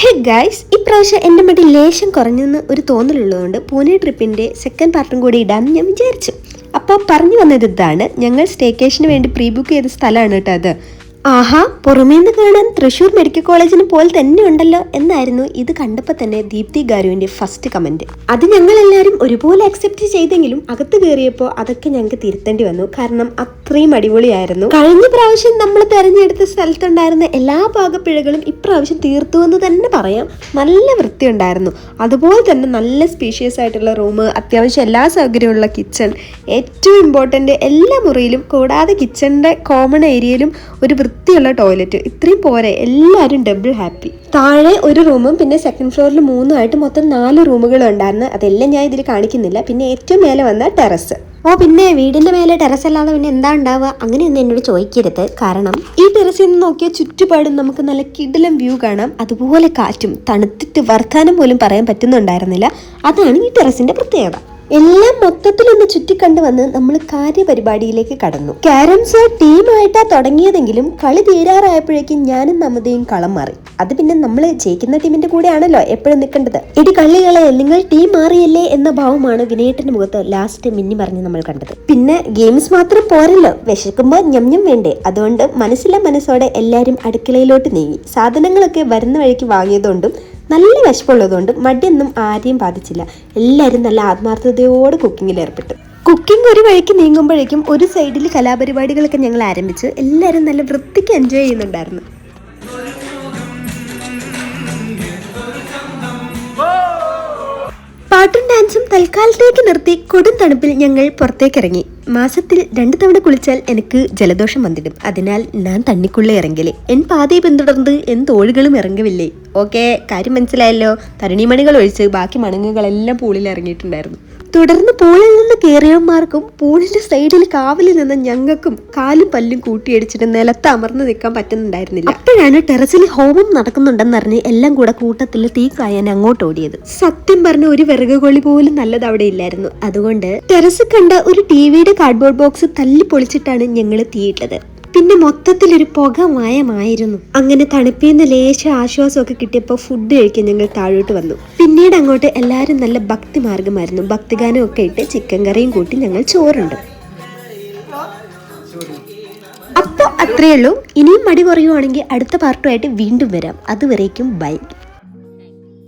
Hey guys, ഇപ്രാവശ്യം എൻ്റെ മടി ലേശം കുറഞ്ഞെന്ന് ഒരു തോന്നലുള്ളതുകൊണ്ട് പൂനെ ട്രിപ്പിൻ്റെ സെക്കൻഡ് പാർട്ടും കൂടി ഇടാമെന്ന് ഞാൻ വിചാരിച്ചു. അപ്പോൾ പറഞ്ഞു വന്നത് ഇതാണ്, ഞങ്ങൾ സ്റ്റേക്കേഷന് വേണ്ടി പ്രീ ബുക്ക് ചെയ്ത സ്ഥലമാണ് കേട്ടോ അത്. ആഹാ, പുറമേന്ന് കാണാൻ തൃശ്ശൂർ മെഡിക്കൽ കോളേജിന് പോലെ തന്നെ ഉണ്ടല്ലോ എന്നായിരുന്നു ഇത് കണ്ടപ്പോൾ തന്നെ ദീപ്തി ഗാരുവിൻ്റെ ഫസ്റ്റ് കമൻറ്റ്. അത് ഞങ്ങളെല്ലാവരും ഒരുപോലെ അക്സെപ്റ്റ് ചെയ്തെങ്കിലും അകത്ത് കയറിയപ്പോൾ അതൊക്കെ ഞങ്ങൾക്ക് തിരുത്തേണ്ടി വന്നു. കാരണം അത്രയും അടിപൊളിയായിരുന്നു. കഴിഞ്ഞ പ്രാവശ്യം നമ്മൾ തിരഞ്ഞെടുത്ത സ്ഥലത്തുണ്ടായിരുന്ന എല്ലാ പാകപ്പിഴകളും ഇപ്രാവശ്യം തീർത്തു എന്ന് തന്നെ പറയാം. നല്ല വൃത്തിയുണ്ടായിരുന്നു. അതുപോലെ തന്നെ നല്ല സ്പീഷ്യസ് ആയിട്ടുള്ള റൂം, അത്യാവശ്യം എല്ലാ സൗകര്യമുള്ള കിച്ചൺ, ഏറ്റവും ഇമ്പോർട്ടൻ്റ് എല്ലാ മുറിയിലും കൂടാതെ കിച്ചണിൻ്റെ കോമൺ ഏരിയയിലും ഒരു വൃത്തിയുള്ള ടോയ്ലറ്റ്. ഇത്രയും പോരെ, എല്ലാവരും ഡബിൾ ഹാപ്പി. താഴെ ഒരു റൂമും പിന്നെ സെക്കൻഡ് ഫ്ലോറിൽ 3 ആയിട്ട് മൊത്തം 4 റൂമുകളും ഉണ്ടായിരുന്നു. അതെല്ലാം ഞാൻ ഇതിൽ കാണിക്കുന്നില്ല. പിന്നെ ഏറ്റവും മേലെ വന്ന ടെറസ്. പിന്നെ വീടിന്റെ മേലെ ടെറസ് അല്ലാതെ പിന്നെ എന്താ ഉണ്ടാവുക അങ്ങനെയൊന്നും എന്നോട് ചോദിക്കരുത്. കാരണം ഈ ടെറസിൽ നിന്ന് നോക്കിയാൽ ചുറ്റുപാടും നമുക്ക് നല്ല കിടിലം വ്യൂ കാണാം. അതുപോലെ കാറ്റും, തണുത്തിട്ട് വർത്താനം പോലും പറയാൻ പറ്റുന്നുണ്ടായിരുന്നില്ല. അതാണ് ഈ ടെറസിന്റെ പ്രത്യേകത. എല്ലാം മൊത്തത്തിലൊന്ന് ചുറ്റിക്കണ്ടു വന്ന് നമ്മൾ കാര്യപരിപാടിയിലേക്ക് കടന്നു. ക്യാരംസ് ടീമായിട്ടാ തുടങ്ങിയതെങ്കിലും കളി തീരാറായപ്പോഴേക്കും ഞാനും നമതയും കളം മാറി. അത് പിന്നെ നമ്മൾ ജയിക്കുന്ന ടീമിന്റെ കൂടെയാണല്ലോ എപ്പോഴും നിൽക്കേണ്ടത്. ഇടി കള്ളികളെ, നിങ്ങൾ ടീം മാറിയല്ലേ എന്ന ഭാവമാണ് വിനയേട്ടന്റെ മുഖത്ത് ലാസ്റ്റ് മിന്നി പറഞ്ഞ് നമ്മൾ കണ്ടത്. പിന്നെ ഗെയിംസ് മാത്രം പോരല്ലോ, വിശക്കുമ്പോൾ ഞം വേണ്ടേ. അതുകൊണ്ട് മനസ്സോടെ എല്ലാവരും അടുക്കളയിലോട്ട് നീങ്ങി. സാധനങ്ങളൊക്കെ വരുന്ന വഴിക്ക് വാങ്ങിയതുകൊണ്ടും നല്ല വിശപ്പുള്ളതുകൊണ്ട് മടിയൊന്നും ആരെയും ബാധിച്ചില്ല. എല്ലാവരും നല്ല ആത്മാർത്ഥതയോടെ കുക്കിങ്ങിൽ ഏർപ്പെട്ടു. കുക്കിംഗ് ഒരു വഴിക്ക് നീങ്ങുമ്പോഴേക്കും ഒരു സൈഡിൽ കലാപരിപാടികളൊക്കെ ഞങ്ങൾ ആരംഭിച്ച് എല്ലാവരും നല്ല വൃത്തിക്ക് എൻജോയ് ചെയ്യുന്നുണ്ടായിരുന്നു. പാട്ടും ഡാൻസും തൽക്കാലത്തേക്ക് നിർത്തി കൊടും തണുപ്പിൽ ഞങ്ങൾ പുറത്തേക്കിറങ്ങി. മാസത്തിൽ 2 തവണ കുളിച്ചാൽ എനിക്ക് ജലദോഷം വന്നിടും. അതിനാൽ ഞാൻ തണ്ണിക്കുള്ളി ഇറങ്ങലേ. എൻ പാതയെ പിന്തുടർന്ന് എൻ തോളുകളും ഇറങ്ങവില്ലേ. ഓക്കെ, കാര്യം മനസ്സിലായല്ലോ. തരുണിമണികൾ ഒഴിച്ച് ബാക്കി മണങ്ങുകളെല്ലാം പൂളിൽ ഇറങ്ങിയിട്ടുണ്ടായിരുന്നു. തുടർന്ന് പൂളിൽ നിന്ന് കയറിയവന്മാർക്കും പൂളിന്റെ സൈഡിൽ കാവലിൽ നിന്ന് ഞങ്ങൾക്കും കാലും പല്ലും കൂട്ടിയടിച്ചിട്ട് നിലത്ത് അമർന്ന് നിൽക്കാൻ പറ്റുന്നുണ്ടായിരുന്നില്ല. അപ്പോഴാണ് ടെറസിൽ ഹോമം നടക്കുന്നുണ്ടെന്നറിഞ്ഞ് എല്ലാം കൂടെ കൂട്ടത്തിൽ തീ കായാൻ അങ്ങോട്ട് ഓടിയത്. സത്യം പറഞ്ഞ ഒരു വിറകുകൊള്ളി പോലും നല്ലത് അവിടെ ഇല്ലായിരുന്നു. അതുകൊണ്ട് ടെറസ് കണ്ട ഒരു ടിവിയുടെ കാർഡ്ബോർഡ് ബോക്സ് തല്ലി പൊളിച്ചിട്ടാണ് ഞങ്ങൾ തീയിട്ടത്. പിന്നെ മൊത്തത്തിലൊരു പുക മയമായിരുന്നു. അങ്ങനെ തണുപ്പിന്ന് ലേശ ആശ്വാസമൊക്കെ കിട്ടിയപ്പോൾ ഫുഡ് കഴിക്കാൻ ഞങ്ങൾ താഴോട്ട് വന്നു. പിന്നീട് അങ്ങോട്ട് എല്ലാവരും നല്ല ഭക്തി മാർഗമായിരുന്നു. ഭക്തിഗാനം ഒക്കെ ഇട്ട് ചിക്കൻ കറിയും കൂട്ടി ഞങ്ങൾ ചോറുണ്ട്. അപ്പോൾ അത്രയേ ഉള്ളൂ. ഇനിയും മടി കുറയുവാണെങ്കിൽ അടുത്ത പാർട്ടുമായിട്ട് വീണ്ടും വരാം. അതുവരേക്കും ബൈ.